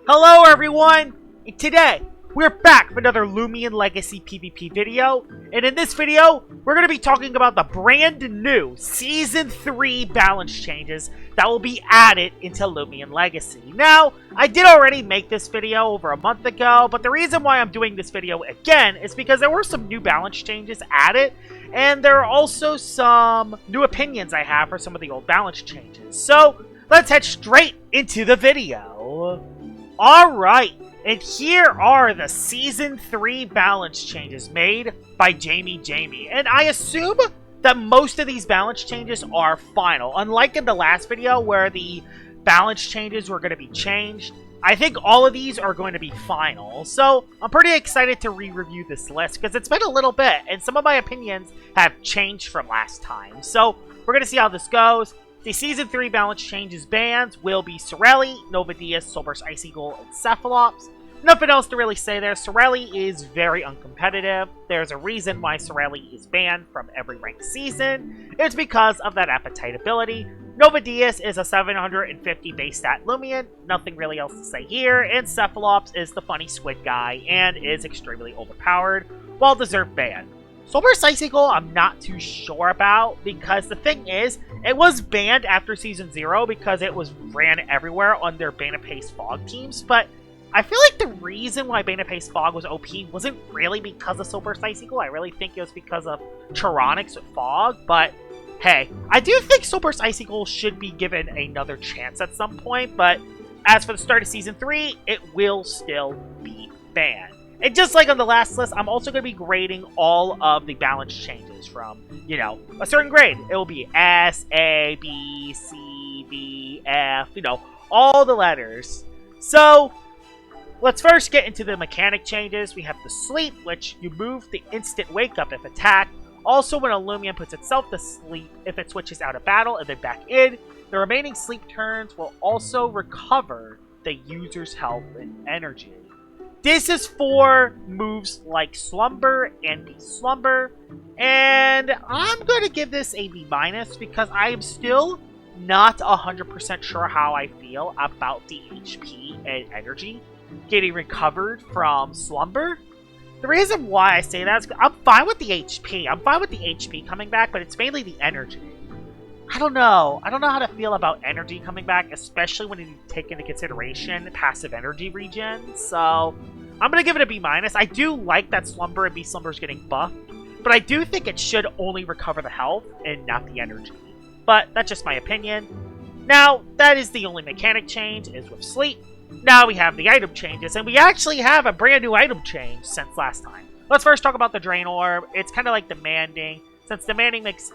Hello everyone! And today, we're back with another Loomian Legacy PVP video. And in this video, we're going to be talking about the brand new Season 3 balance changes that will be added into Loomian Legacy. Now, I did already make this video over a month ago, but the reason why I'm doing this video again is because there were some new balance changes added, and there are also some new opinions I have for some of the old balance changes. So, let's head straight into the video. Alright, and here are the Season 3 balance changes made by Jamie. And I assume that most of these balance changes are final. Unlike in the last video where the balance changes were going to be changed, I think all of these are going to be final. So, I'm pretty excited to re-review this list because it's been a little bit, and some of my opinions have changed from last time. So, we're going to see how this goes. The Season 3 balance changes bans will be Sorelli, Novadius, Soulburst Icicle, and Cephalops. Nothing else to really say there. Sorelli is very uncompetitive. There's a reason why Sorelli is banned from every ranked season. It's because of that appetite ability. Novadius is a 750 base stat Loomian. Nothing really else to say here. And Cephalops is the funny squid guy and is extremely overpowered, while deserved ban. Soulburst Icicle, I'm not too sure about, because the thing is, it was banned after Season 0 because it was ran everywhere on their Bane of Pace Fog teams, but I feel like the reason why Bane of Pace Fog was OP wasn't really because of Soulburst Icicle. I really think it was because of Tyrannics with Fog, but hey, I do think Soulburst Icicle should be given another chance at some point, but as for the start of Season 3, it will still be banned. And just like on the last list, I'm also going to be grading all of the balance changes from, you know, a certain grade. It will be S, A, B, C, B, F, you know, all the letters. So, let's first get into the mechanic changes. We have the sleep, which you move the instant wake up if attacked. Also, when a Loomian puts itself to sleep, if it switches out of battle and then back in, the remaining sleep turns will also recover the user's health and energy. This is for moves like Slumber and De-Slumber, and I'm going to give this a B- because I am still not 100% sure how I feel about the HP and energy getting recovered from Slumber. The reason why I say that is I'm fine with the HP. I'm fine with the HP coming back, but it's mainly the energy. I don't know. I don't know how to feel about energy coming back, especially when you take into consideration passive energy regen. So, I'm going to give it a B-. I do like that Slumber and De-Slumber is getting buffed, but I do think it should only recover the health and not the energy. But that's just my opinion. Now, that is the only mechanic change, is with Sleep. Now we have the item changes, and we actually have a brand new item change since last time. Let's first talk about the Drain Orb. It's kind of like Demanding, since Demanding makes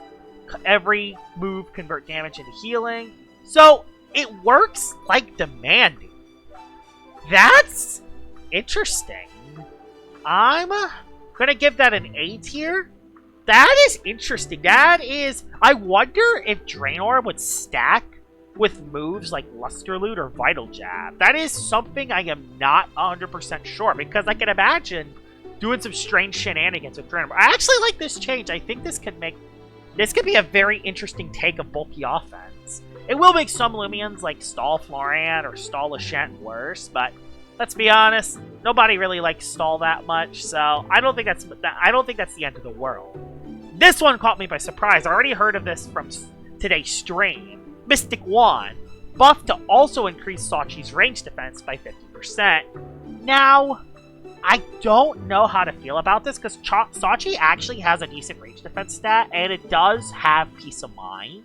every move convert damage into healing. So, it works like Demanding. That's interesting. I'm gonna give that an A tier. That is interesting. That is... I wonder if Drain Orb would stack with moves like Luster Loot or Vital Jab. That is something I am not 100% sure, because I can imagine doing some strange shenanigans with Drain Orb. I actually like this change. I think this could be a very interesting take of bulky offense. It will make some Loomians like Stall Florant or Stall Lashent worse, but let's be honest, nobody really likes Stall that much, so I don't think that's the end of the world. This one caught me by surprise. I already heard of this from today's stream. Mystic Wand, buffed to also increase Sachi's range defense by 50%. Now, I don't know how to feel about this, because Sachi actually has a decent range defense stat, and it does have Peace of Mind.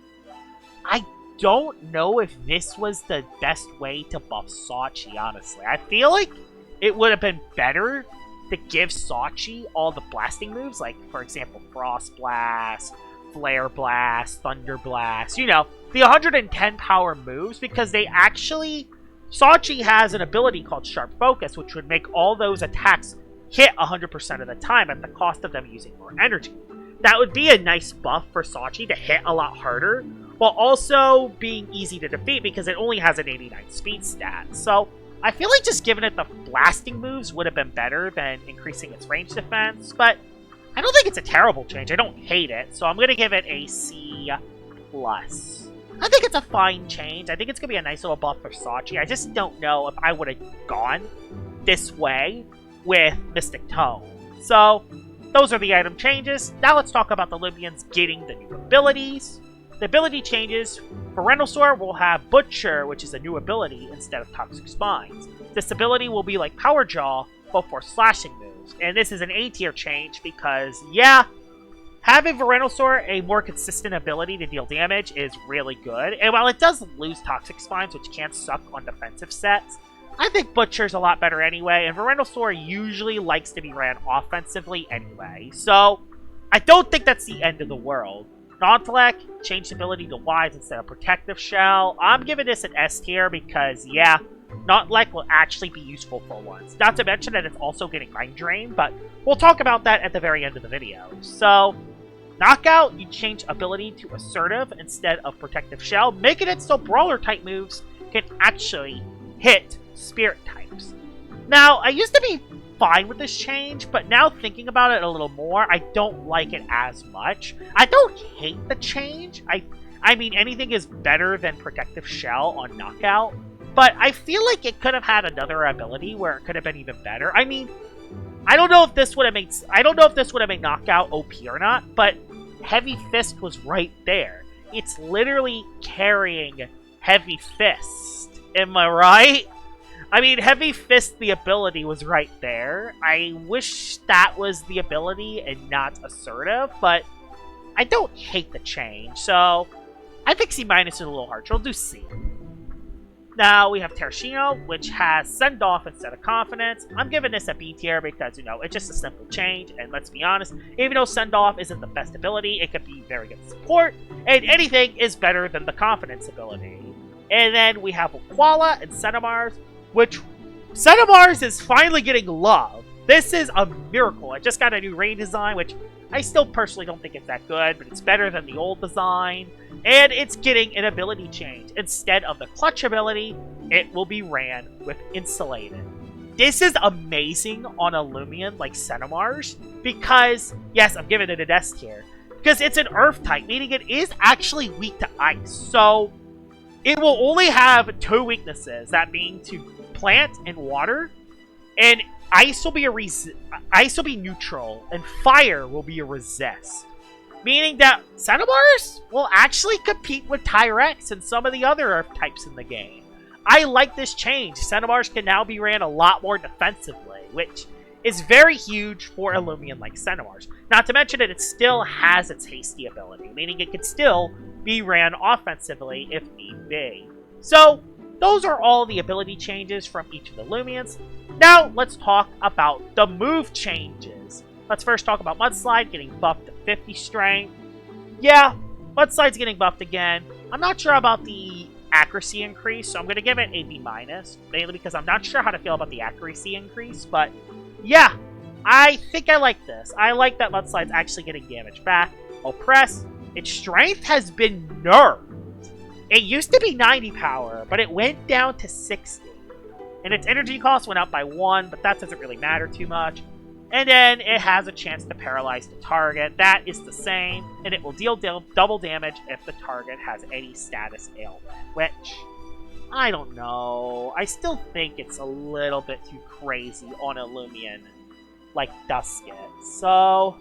I don't know if this was the best way to buff Sachi, honestly. I feel like it would have been better to give Sachi all the blasting moves, like, for example, Frost Blast, Flare Blast, Thunder Blast, you know, the 110 power moves, because they actually... Sachi has an ability called Sharp Focus, which would make all those attacks hit 100% of the time at the cost of them using more energy. That would be a nice buff for Sachi to hit a lot harder, while also being easy to defeat because it only has an 89 speed stat. So, I feel like just giving it the blasting moves would have been better than increasing its range defense, but I don't think it's a terrible change. I don't hate it, so I'm going to give it a C+. I think it's a fine change. I think it's going to be a nice little buff for Sachi. I just don't know if I would have gone this way with Mystic Tome. So, those are the item changes. Now let's talk about the Loomians getting the new abilities. The ability changes. Verinosaur will have Butcher, which is a new ability, instead of Toxic Spines. This ability will be like Power Jaw, but for slashing moves. And this is an A tier change because, yeah, having Verinosaur a more consistent ability to deal damage is really good. And while it does lose Toxic Spines, which can suck on defensive sets, I think Butcher's a lot better anyway, and Verinosaur usually likes to be ran offensively anyway. So, I don't think that's the end of the world. Nautillect changed ability to Wise instead of Protective Shell. I'm giving this an S tier because, yeah, Nautillect will actually be useful for once. Not to mention that it's also getting Mind Drain, but we'll talk about that at the very end of the video. So, Knockout, you change ability to Assertive instead of Protective Shell, making it so Brawler-type moves can actually hit Spirit types. Now, I used to be fine with this change, but now thinking about it a little more, I don't like it as much. I don't hate the change. I mean, anything is better than Protective Shell on Knockout, but I feel like it could have had another ability where it could have been even better. I mean, I don't know if this would have made Knockout OP or not, but Heavy Fist was right there. It's literally carrying Heavy Fist. Am I right? I mean, Heavy Fist, the ability, was right there. I wish that was the ability and not Assertive, but I don't hate the change, so I think C- is a little harsh. We'll do C. Now, we have Taoshinu, which has Sendoff instead of Confidence. I'm giving this a B tier because, you know, it's just a simple change, and let's be honest, even though Sendoff isn't the best ability, it could be very good support, and anything is better than the Confidence ability. And then we have Koala and Sedimars, which Sedimars is finally getting love. This is a miracle. I just got a new rain design, which I still personally don't think it's that good, but it's better than the old design. And it's getting an ability change. Instead of the Clutch ability, it will be ran with Insulated. This is amazing on a Loomian like Sedimars, because, yes, I'm giving it an S tier, because it's an Earth type, meaning it is actually weak to Ice. So, it will only have two weaknesses, that being to Plant and Water, and Ice will be neutral, and Fire will be a resist. Meaning that Sedimars will actually compete with Tyrex and some of the other Earth types in the game. I like this change. Sedimars can now be ran a lot more defensively, which is very huge for a Loomian like Sedimars. Not to mention that it still has its hasty ability, meaning it can still be ran offensively if need be. So, those are all the ability changes from each of the Loomians. Now, let's talk about the move changes. Let's first talk about Mudslide getting buffed to 50 strength. Yeah, Mudslide's getting buffed again. I'm not sure about the accuracy increase, so I'm going to give it a B-, mainly because I'm not sure how to feel about the accuracy increase, but yeah, I think I like this. I like that Mudslide's actually getting damage back. Oppress, its strength has been nerfed. It used to be 90 power, but it went down to 60. And its energy cost went up by 1, but that doesn't really matter too much. And then it has a chance to paralyze the target. That is the same, and it will deal double damage if the target has any status ailment, which, I don't know. I still think it's a little bit too crazy on a Loomian like Duskit. So,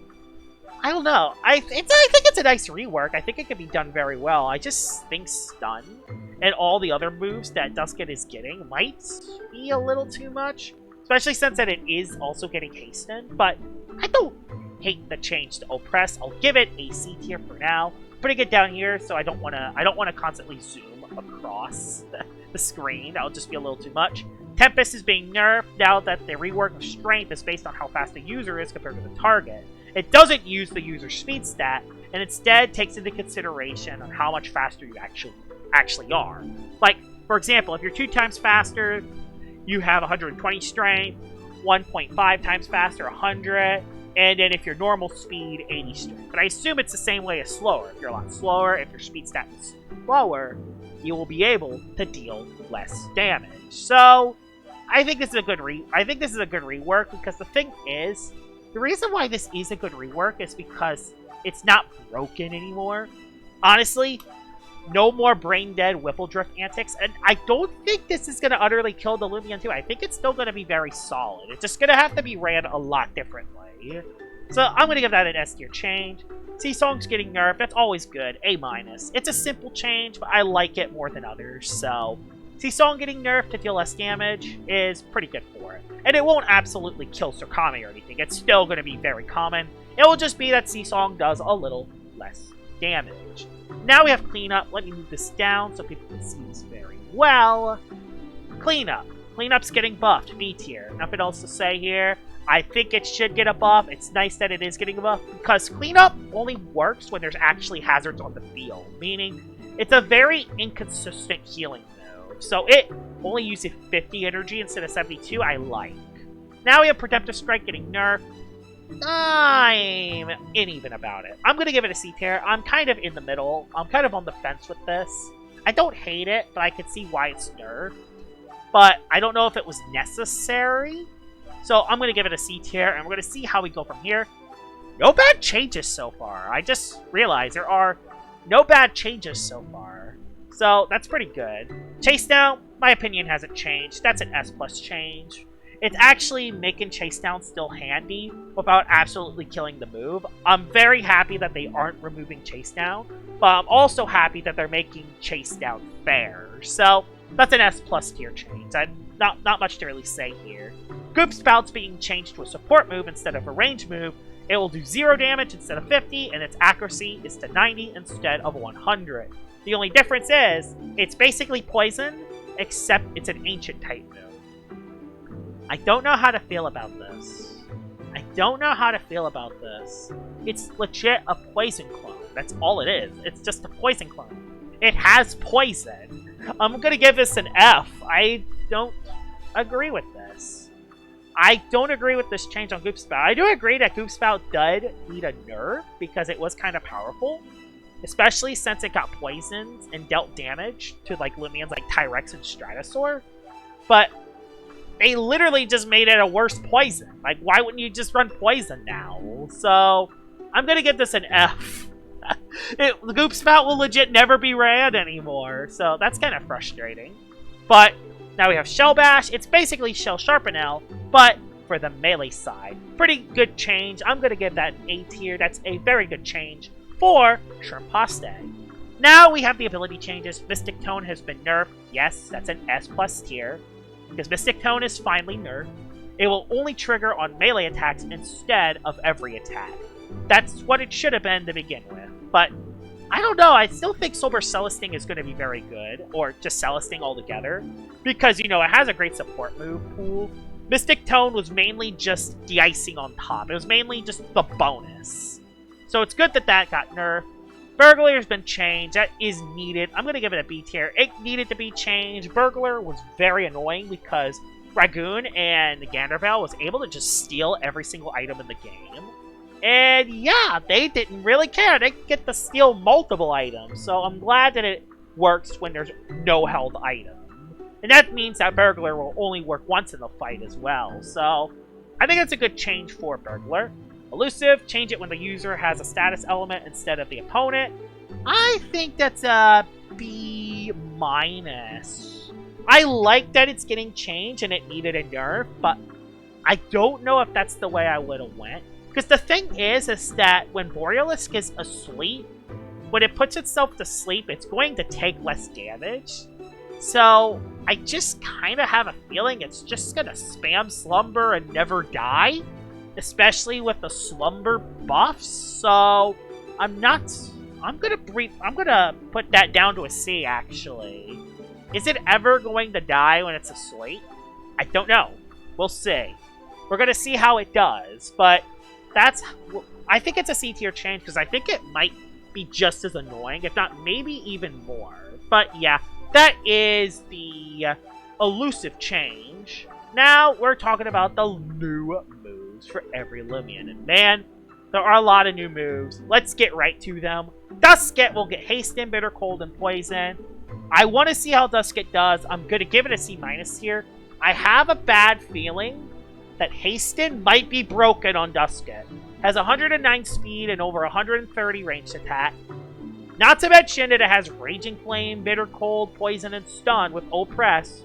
I don't know. I think it's a nice rework. I think it could be done very well. I just think Stun and all the other moves that Duskit is getting might be a little too much. Especially since that it is also getting hastened. But I don't hate the change to Oppress. I'll give it a C tier for now. Putting it down here so I don't wanna constantly zoom across the screen. That would just be a little too much. Tempest is being nerfed now that the rework of Strength is based on how fast the user is compared to the target. It doesn't use the user's speed stat, and instead takes into consideration on how much faster you actually are. Like, for example, if you're 2 times faster, you have 120 strength, 1.5 times faster, 100, and then if you're normal speed, 80 strength. But I assume it's the same way as slower. If you're a lot slower, if your speed stat is lower, you will be able to deal less damage. So, I think this is a good rework, because the thing is, the reason why this is a good rework is because it's not broken anymore. Honestly, No more brain-dead Whippledrift antics, and I don't think this is going to utterly kill the Loomian too. I think it's still going to be very solid. It's just going to have to be ran a lot differently. So I'm going to give that an S tier change. Seasong's getting nerfed. That's always good. A-. It's a simple change, but I like it more than others. So Seasong getting nerfed to deal less damage is pretty good for it. And it won't absolutely kill Surkami or anything. It's still going to be very common. It will just be that Seasong does a little less damage. Now we have Cleanup. Let me move this down so people can see this very well. Cleanup. Cleanup's getting buffed. B tier. Nothing else to say here. I think it should get a buff. It's nice that it is getting a buff because Cleanup only works when there's actually hazards on the field, meaning it's a very inconsistent healing move. So it only uses 50 energy instead of 72, I like. Now we have Preemptive Strike getting nerfed. I'm uneven about it. I'm going to give it a C tier. I'm kind of in the middle. I'm kind of on the fence with this. I don't hate it, but I can see why it's nerfed. But I don't know if it was necessary. So I'm going to give it a C tier, and we're going to see how we go from here. No bad changes so far. I just realized there are no bad changes so far. So that's pretty good. Chase Down, my opinion hasn't changed. That's an S+ change. It's actually making Chase Down still handy without absolutely killing the move. I'm very happy that they aren't removing Chase Down, but I'm also happy that they're making Chase Down fair. So that's an S+ tier change. Not much to really say here. Goop Spout's being changed to a support move instead of a range move. It will do 0 damage instead of 50, and its accuracy is to 90 instead of 100. The only difference is, it's basically poison, except it's an ancient type move. I don't know how to feel about this. It's legit a poison clone. That's all it is. It's just a poison clone. It has poison. I'm gonna give this an F. I don't agree with this. I don't agree with this change on Goop Spout. I do agree that Goop Spout did need a nerf because it was kind of powerful. Especially since it got poisoned and dealt damage to like Loomians like Tyrex and Stratosaur. But they literally just made it a worse poison. Like, why wouldn't you just run poison now? So I'm gonna give this an F. The Goop Spout will legit never be ran anymore. So that's kind of frustrating. But now we have Shell Bash. It's basically Shell Sharpenel, but for the melee side. Pretty good change. I'm going to give that an A tier. That's a very good change for Shrimposte. Now we have the ability changes. Mystic Tone has been nerfed. Yes, that's an S+ tier. Because Mystic Tone is finally nerfed. It will only trigger on melee attacks instead of every attack. That's what it should have been to begin with. But I don't know, I still think Sober Celesting is going to be very good, or just Celesting altogether, because, you know, it has a great support move pool. Mystic Tone was mainly just the icing on top. It was mainly just the bonus. So it's good that that got nerfed. Burglar has been changed. That is needed. I'm going to give it a B tier. It needed to be changed. Burglar was very annoying because Dragoon and Gandervale was able to just steal every single item in the game. And yeah, they didn't really care. They get to steal multiple items. So I'm glad that it works when there's no held item. And that means that Burglar will only work once in the fight as well. So I think that's a good change for Burglar. Elusive, change it when the user has a status element instead of the opponent. I think that's a B-. I like that it's getting changed and it needed a nerf, but I don't know if that's the way I would have went. Because the thing is that when Borealisk is asleep, when it puts itself to sleep, it's going to take less damage. So I just kind of have a feeling it's just going to spam Slumber and never die. Especially with the Slumber buffs. So I'm gonna put that down to a C, actually. Is it ever going to die when it's asleep? I don't know. We'll see. We're gonna see how it does, but I think it's a C tier change because I think it might be just as annoying, if not maybe even more. But yeah, that is the Elusive change. Now we're talking about the new moves for every Loomian. And man, there are a lot of new moves. Let's get right to them. Duskit will get Hasten, Bitter Cold, and Poison. I want to see how Duskit does. I'm going to give it a C- here. I have a bad feeling that Hasten might be broken on Duskit. Has 109 speed and over 130 ranged attack. Not to mention that it has Raging Flame, Bitter Cold, Poison, and Stun with Oppress.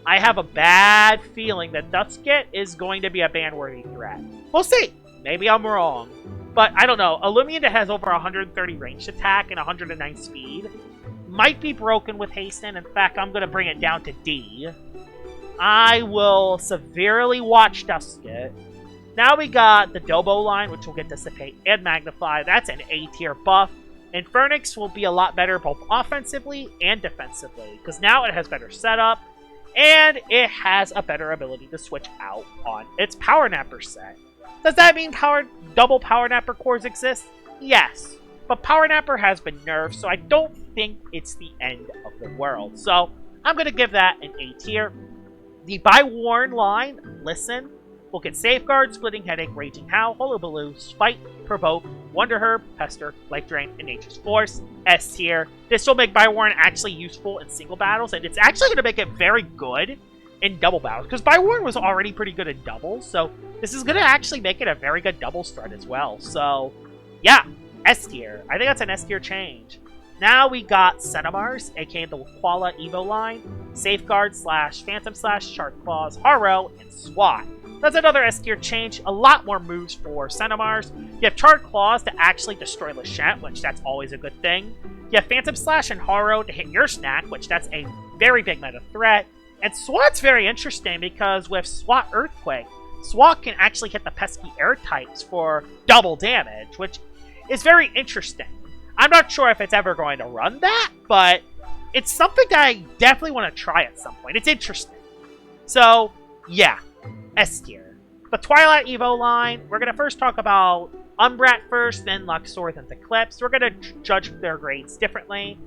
I have a bad feeling that Duskit is going to be a ban-worthy threat. We'll see. Maybe I'm wrong. But I don't know. A Loomian that has over 130 ranged attack and 109 speed might be broken with Hasten. In fact, I'm going to bring it down to D. I will severely watch Duskit. Now we got the Dobo line, which will get Dissipate and Magnify. That's an A-tier buff. Infernix will be a lot better both offensively and defensively, because now it has better setup, and it has a better ability to switch out on its Power Napper set. Does that mean double Power Napper cores exist? Yes, but Power Napper has been nerfed, so I don't think it's the end of the world. So I'm going to give that an A tier. The Biwarned line, Listen, will get Safeguard, Splitting Headache, Raging Howl, Hullabaloo, Spite, Provoke, Wonder Herb, Pester, Life Drain, and Nature's Force. S tier. This will make Biwarned actually useful in single battles, and it's actually going to make it very good in double battles, because Biwarned was already pretty good in doubles, so this is going to actually make it a very good doubles threat as well. So, yeah, S tier. I think that's an S tier change. Now we got Sedimars, aka the Koala Evo line, Safeguard / Phantom / Shark Claws, Haro, and SWAT. That's another S tier change. A lot more moves for Sedimars. You have Charred Claws to actually destroy Lachette, which that's always a good thing. You have Phantom Slash and Haro to hit your snack, which that's a very big meta threat. And SWAT's very interesting because with SWAT Earthquake, SWAT can actually hit the pesky air types for double damage, which is very interesting. I'm not sure if it's ever going to run that, but it's something that I definitely want to try at some point. It's interesting. So, yeah, S tier. The Twilight Evo line, we're going to first talk about Umbrat first, then Luxoar, then Tiklipse. We're going to judge their grades differently.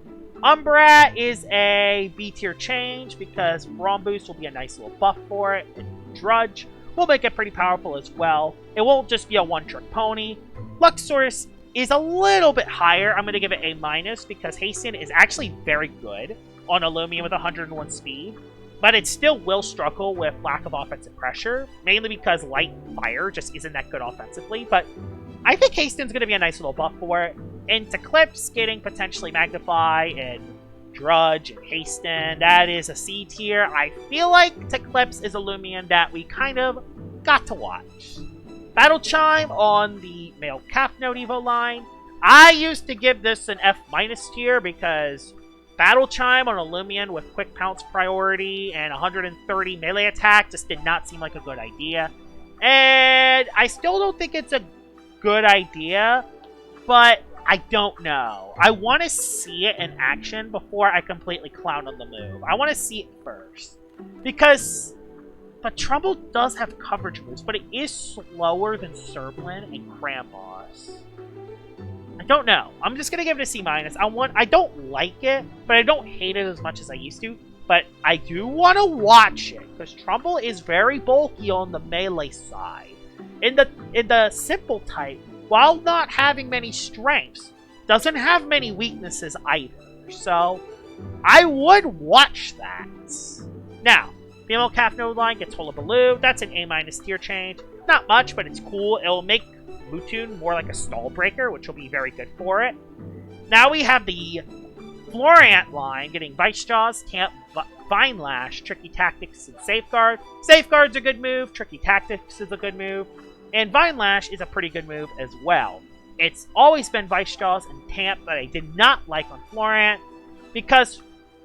Umbrat is a B tier change because Brawn Boost will be a nice little buff for it, and Drudge will make it pretty powerful as well. It won't just be a one-trick pony. Luxoar is a little bit higher. I'm going to give it A- because Hasten is actually very good on a Loomian with 101 speed, but it still will struggle with lack of offensive pressure, mainly because Light and Fire just isn't that good offensively, but I think Hasten's going to be a nice little buff for it. And Tiklipse getting potentially Magnify and Drudge and Hasten, that is a C tier. I feel like Tiklipse is a Loomian that we kind of got to watch. Battle Chime on the male Calf Note Evo line. I used to give this an F- tier because Battle Chime on a Loomian with Quick Pounce priority and 130 melee attack just did not seem like a good idea. And I still don't think it's a good idea, but I don't know. I want to see it in action before I completely clown on the move. I want to see it first. Because the Trumbull does have coverage moves, but it is slower than Serblin and Krampus. I don't know. I'm just going to give it a C-. I don't like it, but I don't hate it as much as I used to. But I do want to watch it, because Trumbull is very bulky on the melee side. In the simple type, while not having many strengths, doesn't have many weaknesses either. So, I would watch that. Now, female Calf Node line gets Hullabaloo. That's an A- tier change. Not much, but it's cool. It will make Mootune more like a stall breaker, which will be very good for it. Now we have the Florant line getting Vice Jaws, Tamp, Vine Lash, Tricky Tactics, and Safeguard. Safeguard's a good move. Tricky Tactics is a good move. And Vine Lash is a pretty good move as well. It's always been Vice Jaws and Tamp that I did not like on Florant, because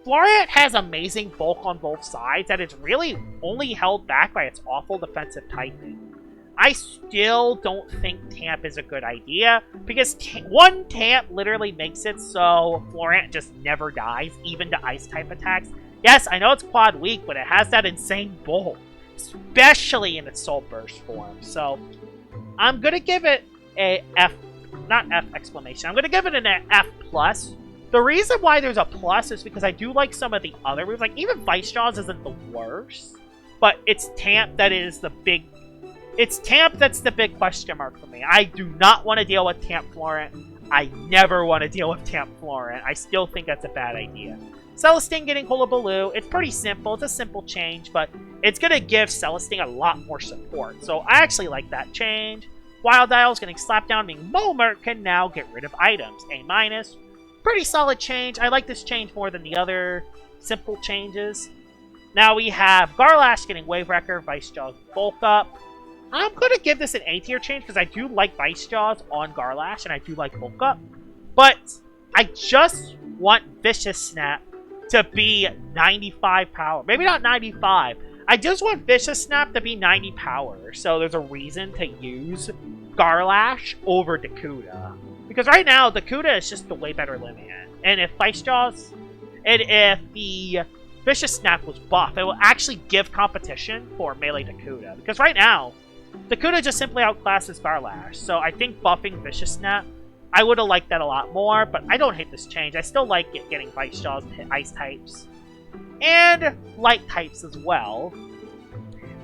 Florant has amazing bulk on both sides that it's really only held back by its awful defensive typing. I still don't think Tamp is a good idea, because one Tamp literally makes it so Florant just never dies, even to Ice-type attacks. Yes, I know it's quad weak, but it has that insane bulk, especially in its Soul Burst form. So, I'm going to give it a F, not F exclamation, I'm going to give it an F+. The reason why there's a plus is because I do like some of the other moves. Like, even Vice Jaws isn't the worst, but it's Tamp that is the big... It's Tamp that's the big question mark for me. I do not want to deal with Tamp Florant. I never want to deal with Tamp Florant. I still think that's a bad idea. Celesting getting Hullabaloo, it's pretty simple. It's a simple change, but it's going to give Celesting a lot more support. So I actually like that change. Wild Dial's getting slapped down, meaning Mawamurk can now get rid of items. A-. pretty solid change. I like this change more than the other simple changes. Now we have Garlash getting Wave Wrecker, Vice Jaws Bulk Up. I'm going to give this an A tier change because I do like Vice Jaws on Garlash and I do like Bulk Up. But I just want Vicious Snap to be 95 power. Maybe not 95. I just want Vicious Snap to be 90 power. So there's a reason to use Garlash over Dakuda. Because right now, Dakuda is just the way better Loomian. And if Vice Jaws, and if the Vicious Snap was buffed, it will actually give competition for melee Dakuda. Because right now, Dakuda just simply outclasses Garlash. So I think buffing Vicious Snap, I would have liked that a lot more, but I don't hate this change. I still like it getting Vice Jaws to hit Ice types. And Light types as well.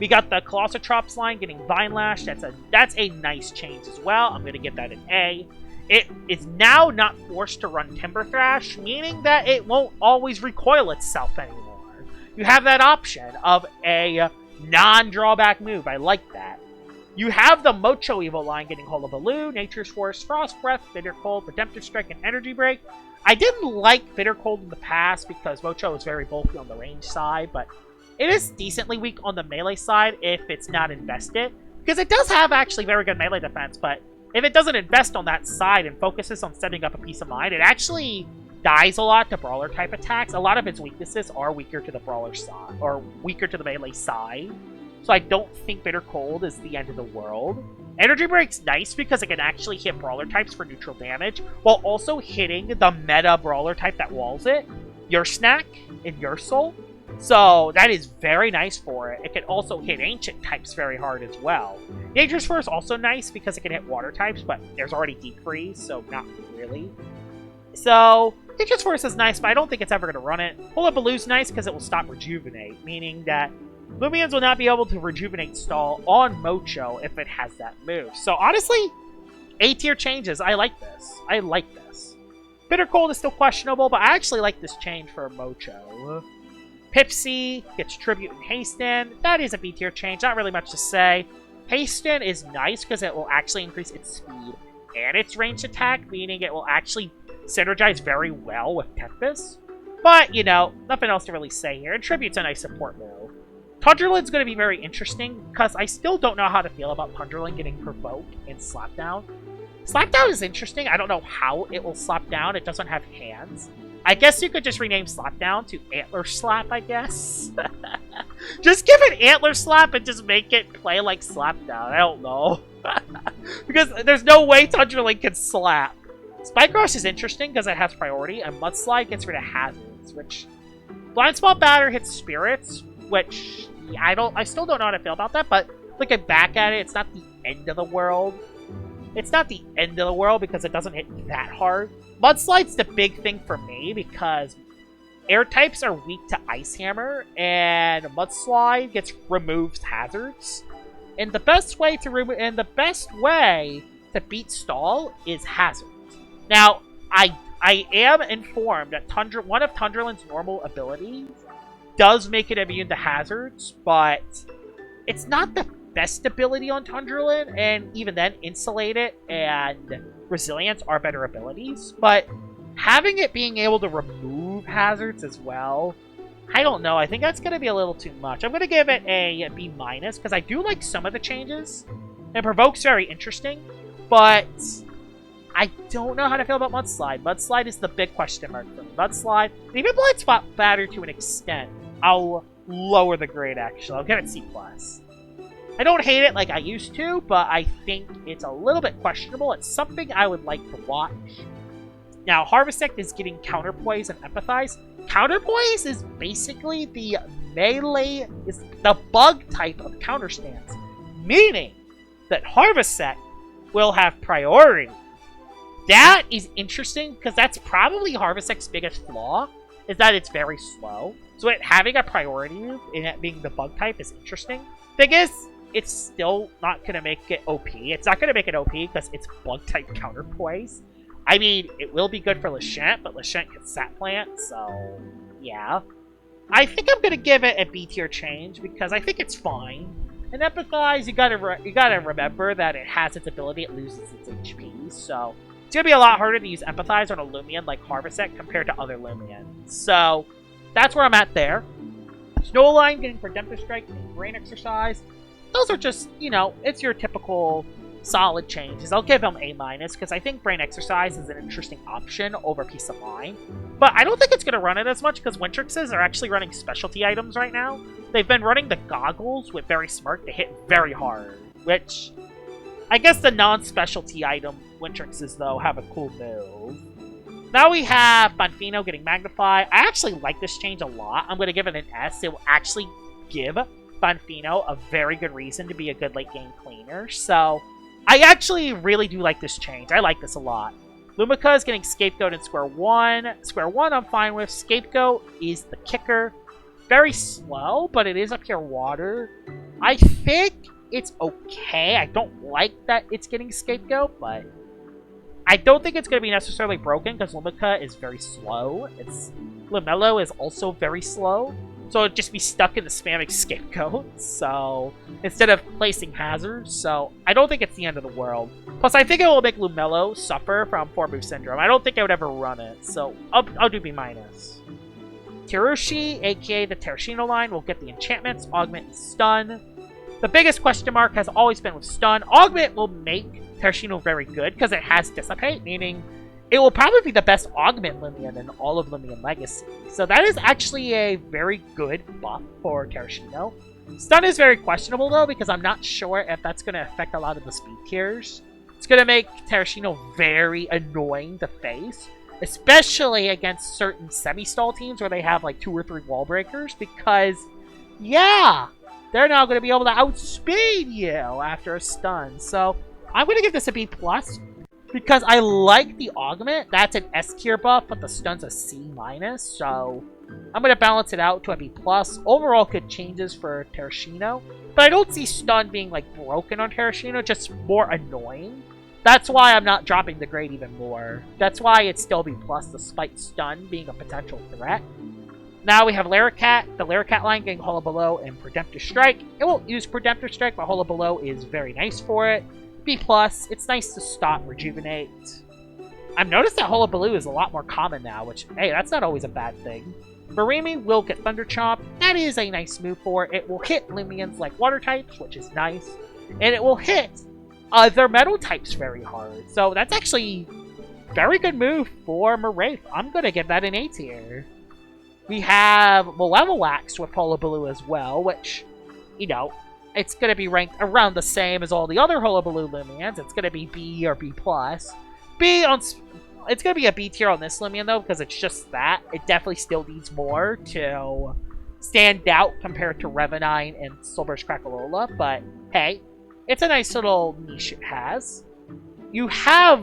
We got the Colossotrops line getting Vine Lash. That's a nice change as well. I'm going to give that an A. It is now not forced to run Timber Thrash, meaning that it won't always recoil itself anymore. You have that option of a non-drawback move. I like that. You have the Mocho Evo line getting Hullabaloo, Nature's Force, Frost Breath, Bitter Cold, Preemptive Strike, and Energy Break. I didn't like Bitter Cold in the past because Mocho is very bulky on the range side, but it is decently weak on the melee side if it's not invested. Because it does have actually very good melee defense, but if it doesn't invest on that side and focuses on setting up a peace of mind, it actually dies a lot to Brawler type attacks. A lot of its weaknesses are weaker to the Brawler side, or weaker to the melee side. So I don't think Bitter Cold is the end of the world. Energy Break's nice because it can actually hit Brawler types for neutral damage, while also hitting the meta Brawler type that walls it, Your Snack and Your Soul. So that is very nice for it. It can also hit Ancient types very hard as well. Nature's Force is also nice because it can hit Water types, but there's already Deep Freeze, so not really. So Nature's Force is nice, but I don't think it's ever going to run it. Hullabaloo's nice because it will stop Rejuvenate, meaning that Loomians will not be able to Rejuvenate stall on Mocho if it has that move. So honestly, A tier changes. I like this. I like this. Bitter Cold is still questionable, but I actually like this change for Mocho. Pipsy gets Tribute and Hasten. That is a B tier change. Not really much to say. Hasten is nice because it will actually increase its speed and its ranged attack, meaning it will actually synergize very well with Tempest. But, you know, nothing else to really say here. And Tribute's a nice support move. Tundralin's going to be very interesting because I still don't know how to feel about Tundralin getting Provoked and Slapdown. Slapdown is interesting. I don't know how it will slap down. It doesn't have hands. I guess you could just rename Slapdown to Antler Slap, I guess. Just give it Antler Slap and just make it play like Slapdown. I don't know. Because there's no way Tundralin can slap. Spike Rush is interesting because it has priority, and Mudslide gets rid of hazards, which Blind Spot Batter hits spirits, which I still don't know how to feel about that, but looking back at it, it's not the end of the world. It's not the end of the world because it doesn't hit that hard. Mudslide's the big thing for me because air types are weak to Ice Hammer, and Mudslide removes hazards. And the best way to beat stall is hazards. Now, I am informed that one of Tundralin's normal abilities does make it immune to hazards, but it's not the best ability on Tundralin, and even then, Insulated and Resilience are better abilities, but having it being able to remove hazards as well, I don't know, I think that's going to be a little too much. I'm going to give it a B-, because I do like some of the changes, and Provoke's very interesting, but I don't know how to feel about Mudslide. Mudslide is the big question mark for me. Mudslide, and even Blind Spot Batter to an extent, I'll lower the grade, actually. I'll give it C+. I don't hate it like I used to, but I think it's a little bit questionable. It's something I would like to watch. Now, Harvestect is getting Counterpoise and Empathize. Counterpoise is basically the melee, is the bug type of counterstance, meaning that Harvestect will have priority. That is interesting because that's probably Harvestect's biggest flaw, is that it's very slow. So having a priority move and it being the bug type is interesting. Thing is, it's still not going to make it OP. It's not going to make it OP because it's bug type counterpoise. I mean, it will be good for Lashant, but Lashant can sat plant, so yeah. I think I'm going to give it a B tier change because I think it's fine. And Empathize, you gotta remember that it has its ability, it loses its HP, so it's going to be a lot harder to use Empathize on a Loomian like Harvestet compared to other Loomians. So, that's where I'm at there. Snowline getting Preemptive Strike and Brain Exercise. Those are just, you know, it's your typical solid changes. I'll give them A- because I think Brain Exercise is an interesting option over Peace of Mind. But I don't think it's going to run it as much because Wintrixes are actually running specialty items right now. They've been running the Goggles with Very Smart to hit very hard, which I guess the non-specialty item Wintrixes, though, have a cool move. Now we have Bonfino getting Magnify. I actually like this change a lot. I'm going to give it an S. It will actually give Bonfino a very good reason to be a good late-game cleaner. So, I actually really do like this change. I like this a lot. Lumica is getting Scapegoat in Square 1. Square 1 I'm fine with. Scapegoat is the kicker. Very slow, but it is a pure water. I think it's okay. I don't like that it's getting Scapegoat, but I don't think it's going to be necessarily broken because Lumica is very slow. Lumello is also very slow. So it'd just be stuck in the spamming Scapegoat. So instead of placing hazards. So I don't think it's the end of the world. Plus I think it will make Lumello suffer from 4-move syndrome. I don't think I would ever run it. So I'll do B-. Tirushi, aka the Taoshinu line, will get the enchantments, Augment, and Stun. The biggest question mark has always been with Stun. Augment will make Taoshinu very good because it has Dissipate, meaning it will probably be the best Augment Loomian in all of Loomian Legacy. So that is actually a very good buff for Taoshinu. Stun is very questionable though because I'm not sure if that's going to affect a lot of the speed tiers. It's going to make Taoshinu very annoying to face, especially against certain semi-stall teams where they have like 2 or 3 wall breakers because, yeah, they're now going to be able to outspeed you after a stun. So I'm going to give this a B+. Because I like the Augment. That's an S tier buff, but the stun's a C-. So I'm going to balance it out to a B+. Overall, good changes for Taoshinu. But I don't see stun being like broken on Taoshinu, just more annoying. That's why I'm not dropping the grade even more. That's why it's still B+, despite stun being a potential threat. Now we have Laracat. The Laracat line getting Hullabaloo and Preemptive Strike. It won't use Preemptive Strike, but Hullabaloo is very nice for it. B+, it's nice to stop Rejuvenate. I've noticed that Hullabaloo is a lot more common now, which, hey, that's not always a bad thing. Barimi will get Thunder Chomp. That is a nice move for it. It will hit Loomians like water types, which is nice. And it will hit other metal types very hard. So that's actually a very good move for Mawamurk. I'm going to give that an A tier. We have Malevolux with Hullabaloo as well, which, you know, it's going to be ranked around the same as all the other Hullabaloo Loomians. It's going to be B or B+. It's going to be a B tier on this Loomian, though, because it's just that. It definitely still needs more to stand out compared to Revenine and Silver's Crackalola. But, hey, it's a nice little niche it has. You have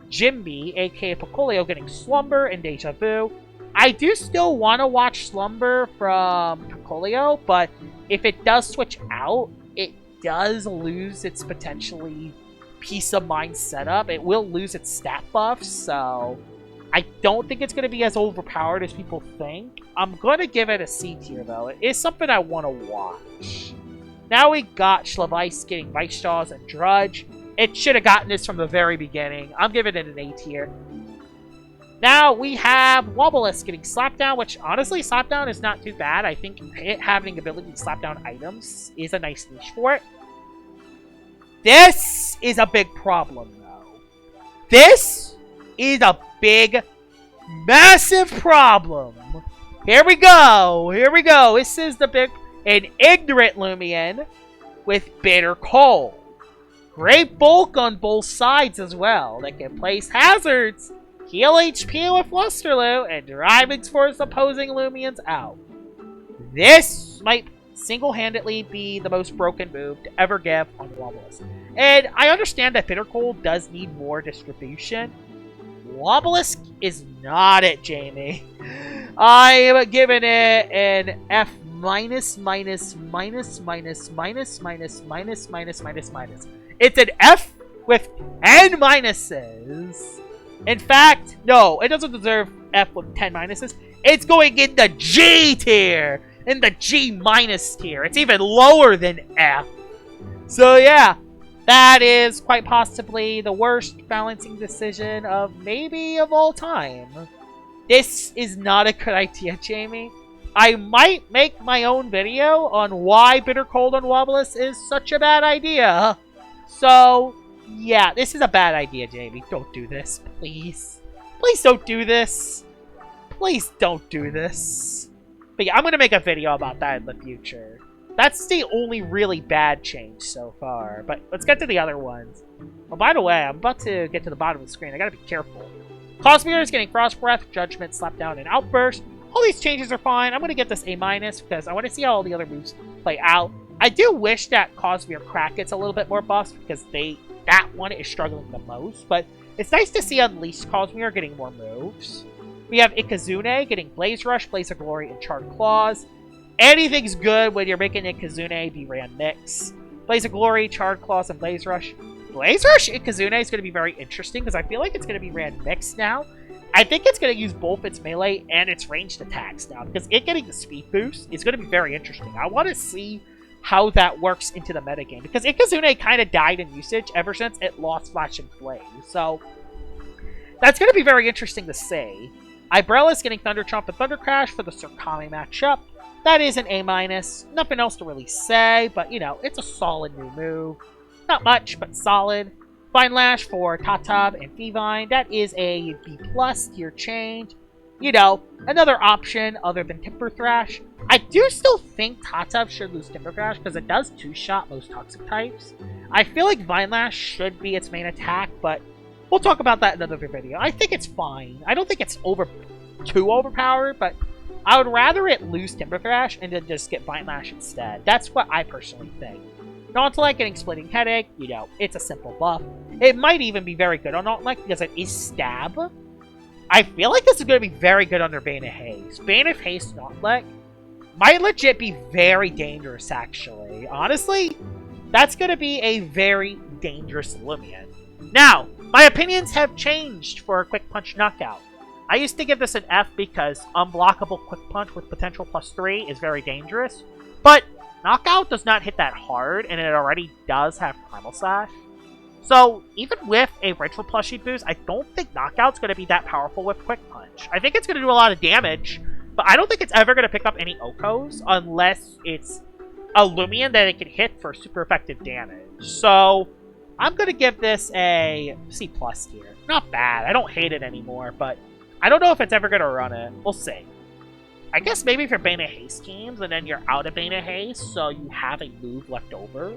Jimby, a.k.a. Picolio, getting Slumber and Deja Vu. I do still want to watch Slumber from Picolio, but if it does switch out, it does lose its potentially Peace of Mind setup. It will lose its stat buffs, so I don't think it's going to be as overpowered as people think. I'm going to give it a C tier, though. It is something I want to watch. Now we got Schlavice getting Vice Jaws and Drudge. It should have gotten this from the very beginning. I'm giving it an A tier. Now we have Wobblisk getting Slapdown, which honestly, Slapdown is not too bad. I think it having the ability to slap down items is a nice niche for it. This is a big problem, though. This is a big, massive problem. Here we go. Here we go. This is the big, an Ignorant Loomian with Bitter Cold. Great bulk on both sides as well. That can place hazards, heal HP with Flusterloo, and drive its force opposing Loomians out. This might single-handedly be the most broken move to ever give on Wobblisk. And I understand that Bitter Cold does need more distribution. Wobblisk is not it, Jamie. I'm giving it an F minus, minus, minus, minus, minus, minus, minus, minus, minus, minus. It's an F with 10 minuses. In fact, no, it doesn't deserve F with 10 minuses. It's going in the G tier. In the G minus tier. It's even lower than F. So yeah, That is quite possibly the worst balancing decision of maybe of all time. This is not a good idea, Jamie. I might make my own video on why Bitter Cold on Wobbleless is such a bad idea. So, yeah, this is a bad idea, Jamie. Don't do this, please. Please don't do this. Please don't do this. But yeah, I'm going to make a video about that in the future. That's the only really bad change so far. But let's get to the other ones. Oh, by the way, I'm about to get to the bottom of the screen. I gotta be careful. Cosmere is getting Frost Breath, Judgment, Slapdown, and Outburst. All these changes are fine. I'm gonna get this A- because I want to see how all the other moves play out. I do wish that Cosmere Crack gets a little bit more buffs because that one is struggling the most. But it's nice to see Unleashed Cosmere getting more moves. We have Ikazune getting Blaze Rush, Blaze of Glory, and Charred Claws. Anything's good when you're making Ikazune B-Ran mix. Blaze of Glory, Charred Claws, and Blaze Rush. Blaze Rush Ikazune is going to be very interesting because I feel like it's going to be ran mixed now. I think it's going to use both its melee and its ranged attacks now because it getting the speed boost is going to be very interesting. I want to see how that works into the metagame because Ikazune kind of died in usage ever since it lost Flash and Flame. So that's going to be very interesting to see. Ibrella is getting Thunder Chomp and Thunder Crash for the Surkami matchup. That is an A-. Nothing else to really say, but, you know, it's a solid new move. Not much, but solid. Vine Lash for Tatab and Fivine. That is a B+ tier change. You know, another option other than Timber Thrash. I do still think Tatab should lose Timber Thrash because it does two-shot most toxic types. I feel like Vine Lash should be its main attack, but we'll talk about that in another video. I think it's fine. I don't think it's too overpowered, but I would rather it lose Timber Thrash and then just get Vine Lash instead. That's what I personally think. Nautillect getting Splitting Headache, you know, it's a simple buff. It might even be very good on Nautillect because it is Stab. I feel like this is going to be very good under Bane of Haste. Bane of Haste Nautillect might legit be very dangerous, actually. Honestly, that's going to be a very dangerous Loomian. Now, my opinions have changed for a Quick Punch Knockout. I used to give this an F because unblockable Quick Punch with potential +3 is very dangerous. But Knockout does not hit that hard, and it already does have Primal Slash. So, even with a Ritual plushie boost, I don't think Knockout's going to be that powerful with Quick Punch. I think it's going to do a lot of damage, but I don't think it's ever going to pick up any Okos unless it's a Loomian that it can hit for super effective damage. So, I'm going to give this a C+ here. Not bad. I don't hate it anymore, but I don't know if it's ever going to run it. We'll see. I guess maybe if you're Bane of Haste teams and then you're out of Bane of Haste, so you have a move left over.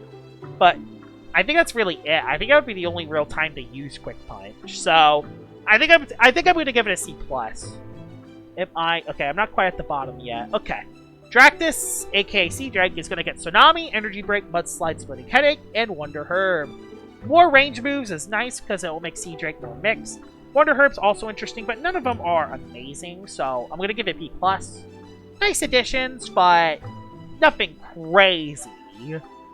But I think that's really it. I think that would be the only real time to use Quick Punch. So I think I'm going to give it a C+. Okay, I'm not quite at the bottom yet. Okay. Dractus, aka Sea Drag, is going to get Tsunami, Energy Break, Mudslide, Splitting Headache, and Wonder Herb. More range moves is nice because it will make Sea Drag more mixed. Wonder Herb's also interesting, but none of them are amazing, so I'm going to give it B+. Nice additions, but nothing crazy.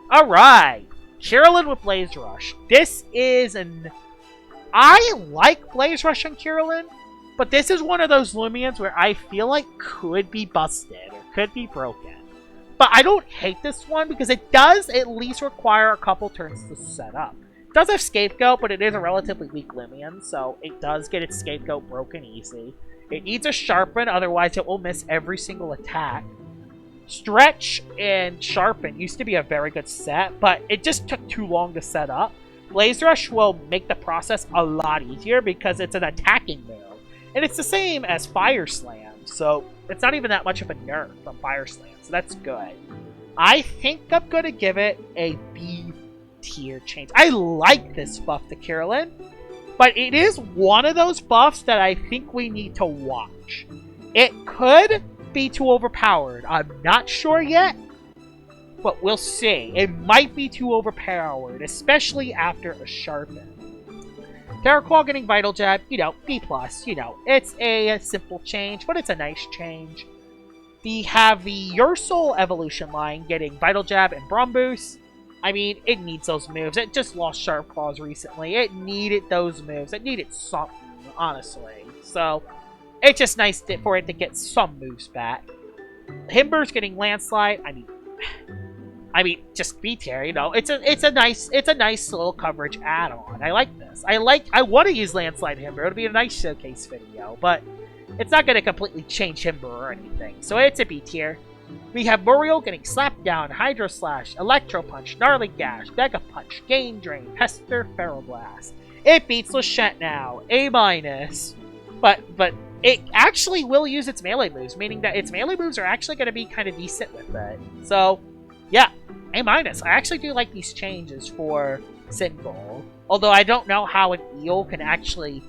Alright, Kirillin with Blaze Rush. This is I like Blaze Rush on Kirillin, but this is one of those Loomians where I feel like could be busted or could be broken. But I don't hate this one because it does at least require a couple turns to set up. It does have Scapegoat, but it is a relatively weak Loomian, so it does get its Scapegoat broken easy. It needs a Sharpen, otherwise it will miss every single attack. Stretch and Sharpen used to be a very good set, but it just took too long to set up. Blaze Rush will make the process a lot easier because it's an attacking move. And it's the same as Fire Slam, so it's not even that much of a nerf from Fire Slam, so that's good. I think I'm going to give it a B tier change. I like this buff to Kirillin, but it is one of those buffs that I think we need to watch. It could be too overpowered. I'm not sure yet, but we'll see. It might be too overpowered, especially after a Sharpen. Terraclaw getting Vital Jab, you know, B+, you know, it's a simple change, but it's a nice change. We have the Ursul evolution line getting Vital Jab and Brum Boost. I mean, it needs those moves. It just lost Sharp Claws recently. It needed those moves. It needed something, honestly. So, it's just nice for it to get some moves back. Himber's getting Landslide. I mean, I mean, just B tier, you know, it's a nice little coverage add-on. I like this. I want to use Landslide Himber. It'll be a nice showcase video, but it's not going to completely change Himber or anything. So it's a B tier. We have Muriel getting Slapped Down, Hydro Slash, Electro Punch, Gnarly Gash, Mega Punch, Gain Drain, Pester, Feral Blast. It beats Lachette now, A-. But it actually will use its melee moves, meaning that its melee moves are actually going to be kind of decent with it. So, yeah, A-. I actually do like these changes for Single. Although I don't know how an eel can actually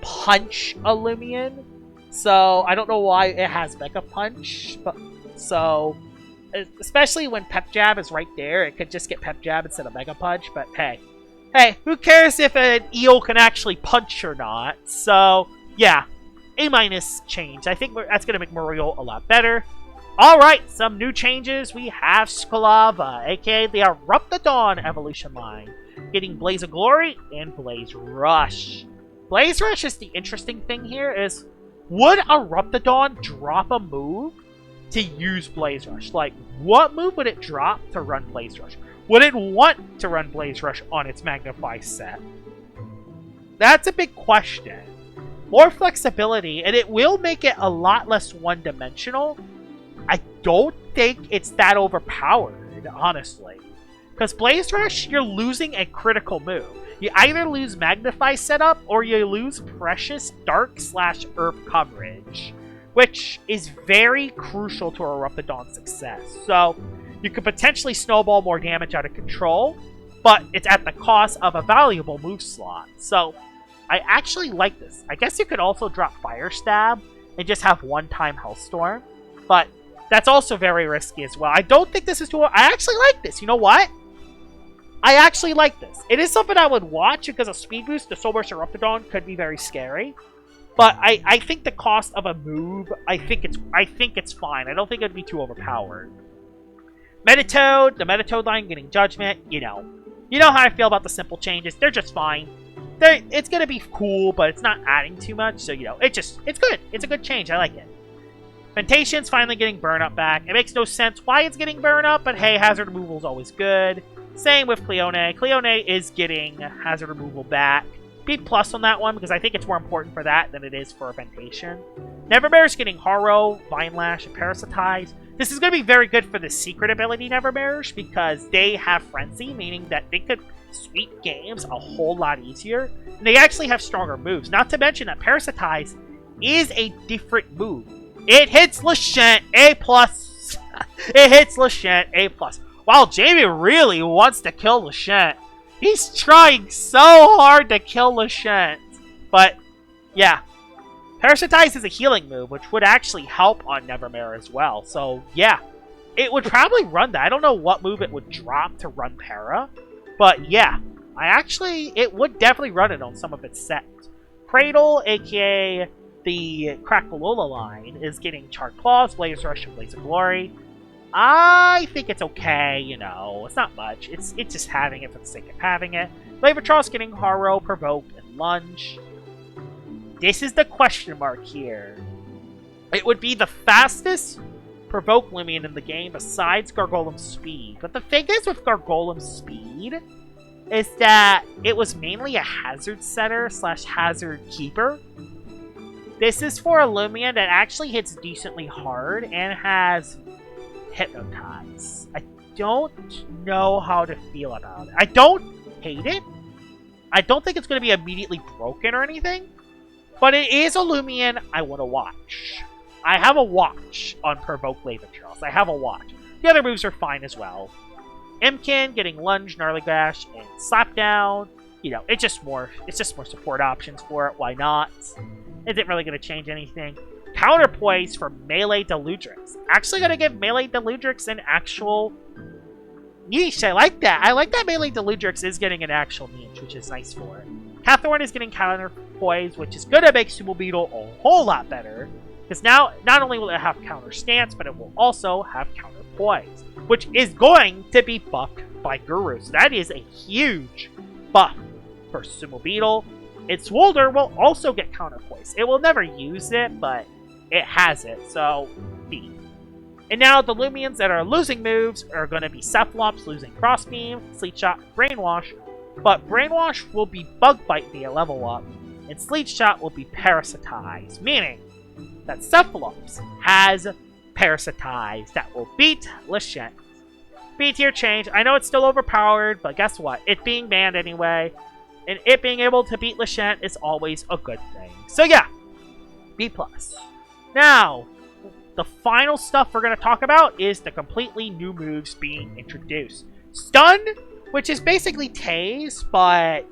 punch a Loomian. So, I don't know why it has Mega Punch. But so, especially when Pep Jab is right there, it could just get Pep Jab instead of Mega Punch. But hey, who cares if an eel can actually punch or not? So, yeah, A- change. I think that's going to make Muriel a lot better. Alright, some new changes. We have Skalava, aka the Eruptodon evolution line, getting Blaze of Glory and Blaze Rush. Blaze Rush is the interesting thing here is, would Eruptodon drop a move to use Blaze Rush? Like, what move would it drop to run Blaze Rush? Would it want to run Blaze Rush on its Magnify set? That's a big question. More flexibility, and it will make it a lot less one-dimensional. I don't think it's that overpowered, honestly. Because Blaze Rush, you're losing a critical move. You either lose Magnify setup, or you lose Precious Dark / Herb coverage, which is very crucial to Eruptodon's success. So, you could potentially snowball more damage out of control, but it's at the cost of a valuable move slot. So, I actually like this. I guess you could also drop Fire Stab and just have one-time Hellstorm, but that's also very risky as well. I don't think this is too... I actually like this. You know what? I actually like this. It is something I would watch because a speed boost to Soul Burst Eruptodon could be very scary. But I think the cost of a move, I think it's fine. I don't think it'd be too overpowered. Metatoad, the Metatoad line getting Judgment, you know how I feel about the simple changes. They're just fine. It's gonna be cool, but it's not adding too much, so it's good. It's a good change. I like it. Fentation's finally getting Burn Up back. It makes no sense why it's getting Burn Up, but hey, hazard removal is always good. Same with Cleone. Cleone is getting hazard removal back. B+ on that one, because I think it's more important for that than it is for Fentation. Nevermare's getting Horror, Vine Lash, and Parasitize. This is going to be very good for the secret ability Nevermare's, because they have Frenzy, meaning that they could sweep games a whole lot easier. And they actually have stronger moves. Not to mention that Parasitize is a different move. It hits Lachette, A+. It hits Lachette, A+. Wow, Jamie really wants to kill Lachette. He's trying so hard to kill Lachette. But, yeah. Parasitize is a healing move, which would actually help on Nevermare as well. So, yeah. It would probably run that. I don't know what move it would drop to run Para. But, yeah. It would definitely run it on some of its sets. Cradle, aka the Crackalola line, is getting Charred Claws, Blaze Rush, and Blaze of Glory. I think it's okay, it's not much. It's just having it for the sake of having it. Lavatros getting Horror, Provoke, and Lunge. This is the question mark here. It would be the fastest Provoke Loomian in the game besides Gargolem's Speed. But the thing is with Gargolem's Speed is that it was mainly a hazard setter / hazard keeper. This is for a Loomian that actually hits decently hard and has Hypnotize. I don't know how to feel about it. I don't hate it. I don't think it's going to be immediately broken or anything. But it is a Loomian I want to watch. I have a watch on Provoke Lavatros. I have a watch. The other moves are fine as well. Imkin getting Lunge, Gnarly Gash, and Slap Down. It's just more support options for it. Why not? It isn't really going to change anything. Counterpoise for Melee Deludrix. Actually going to give Melee Deludrix an actual niche. I like that. I like that Melee Deludrix is getting an actual niche, which is nice for it. Catthorn is getting Counterpoise, which is going to make Sumo Beetle a whole lot better. Because now, not only will it have Counter Stance, but it will also have Counterpoise, which is going to be buffed by Guru. So that is a huge buff for Sumo Beetle. Its Swolder will also get Counterpoise. It will never use it, but it has it, so B. And now the Loomians that are losing moves are going to be Cephalops losing Crossbeam, Sleet Shot, Brainwash, but Brainwash will be Bug Bite via level up, and Sleet Shot will be Parasitize, meaning that Cephalops has Parasitize that will beat Lachette. B tier change. I know it's still overpowered, but guess what? It being banned anyway, and it being able to beat Lachette is always a good thing. So yeah, B+. Now, the final stuff we're going to talk about is the completely new moves being introduced. Stun, which is basically Tase, but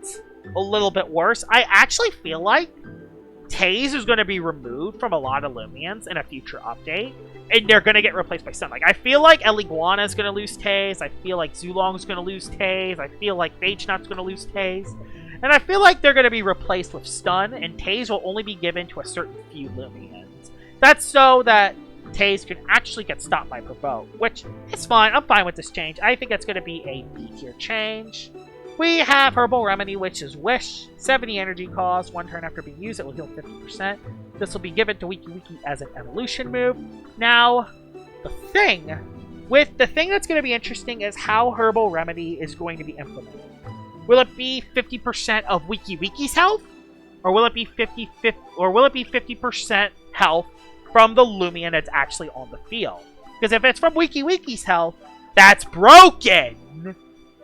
a little bit worse. I actually feel like Tase is going to be removed from a lot of Loomians in a future update, and they're going to get replaced by Stun. Like, I feel like Eliguana is going to lose Tase, I feel like Zulong is going to lose Tase, I feel like Phagenut's going to lose Tase, and I feel like they're going to be replaced with Stun, and Tase will only be given to a certain few Loomians. That's so that Tase can actually get stopped by Provoke, which is fine. I'm fine with this change. I think that's going to be a B-tier change. We have Herbal Remedy, which is Wish. 70 energy cost. 1 turn after being used, it will heal 50%. This will be given to Wiki as an evolution move. Now, the thing that's going to be interesting is how Herbal Remedy is going to be implemented. Will it be 50% of Wiki's health? Or will it be 50% health from the Loomian that's actually on the field? Because if it's from Wiki's health, that's broken!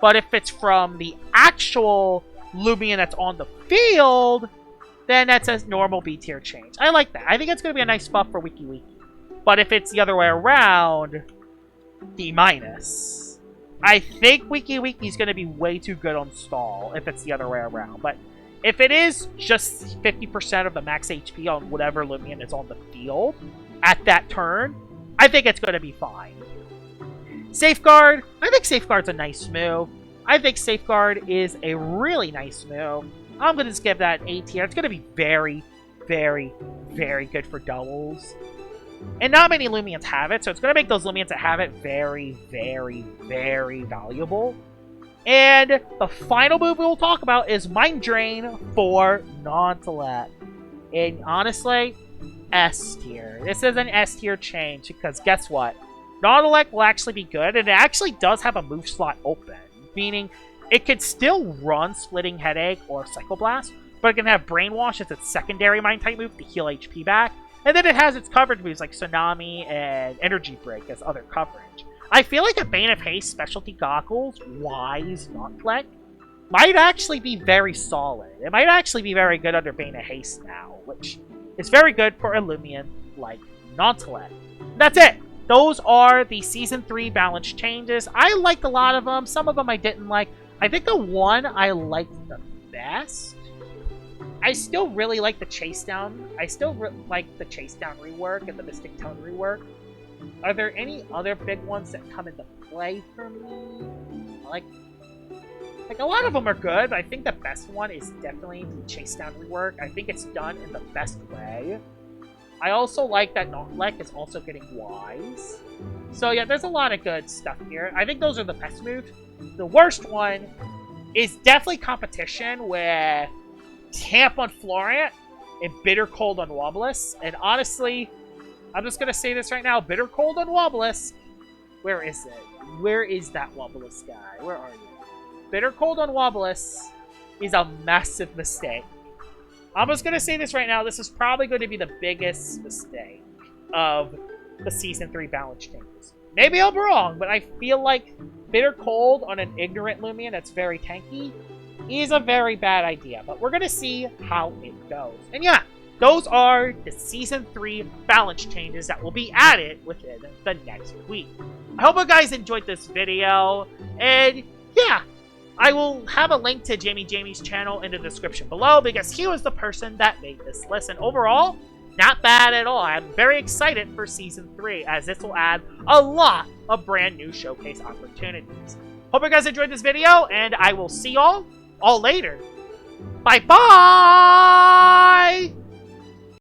But if it's from the actual Loomian that's on the field, then that's a normal B-tier change. I like that. I think it's going to be a nice buff for Wiki. But if it's the other way around, D-. I think Wiki's going to be way too good on stall if it's the other way around. But if it is just 50% of the max HP on whatever Loomian is on the field at that turn, I think it's going to be fine. Safeguard. I think Safeguard's a nice move. I think Safeguard is a really nice move. I'm going to just give that an A tier. It's going to be very, very, very good for doubles. And not many Loomians have it, so it's going to make those Loomians that have it very, very, very valuable. And the final move we'll talk about is Mind Drain for Nautillect. And honestly, S tier. This is an S tier change because guess what? Nautillect will actually be good, and it actually does have a move slot open, meaning it could still run Splitting Headache or Psycho Blast, but it can have Brainwash as its secondary Mind-type move to heal HP back, and then it has its coverage moves like Tsunami and Energy Break as other coverage. I feel like a Bane of Haste Specialty Goggles, Wise Nautillect, might actually be very solid. It might actually be very good under Bane of Haste now, which is very good for a Loomian like Nautillect. That's it! Those are the Season 3 balance changes. I liked a lot of them. Some of them I didn't like. I think the one I liked the best... I still really like the Chase Down. I still like the Chase Down rework and the Mystic Tone rework. Are there any other big ones that come into play for me? Like a lot of them are good, but I think the best one is definitely the Chase Down rework. I think it's done in the best way. I also like that Nautillect is also getting Wise. So yeah, there's a lot of good stuff here. I think those are the best moves. The worst one is definitely competition with Tamp on Florant and Bitter Cold on Wobblisk. And honestly, I'm just going to say this right now. Bitter Cold on Wobblisk. Where is it? Where is that Wobblisk guy? Where are you? Bitter Cold on Wobblisk is a massive mistake. I'm just going to say this right now. This is probably going to be the biggest mistake of the Season 3 balance changes. Maybe I'm wrong, but I feel like Bitter Cold on an Ignorant Loomian that's very tanky is a very bad idea. But we're going to see how it goes. And yeah, those are the Season 3 balance changes that will be added within the next week. I hope you guys enjoyed this video. And yeah, I will have a link to Jamie's channel in the description below because he was the person that made this list. And overall, not bad at all. I'm very excited for Season 3 as this will add a lot of brand new showcase opportunities. Hope you guys enjoyed this video and I will see y'all all later. Bye-bye!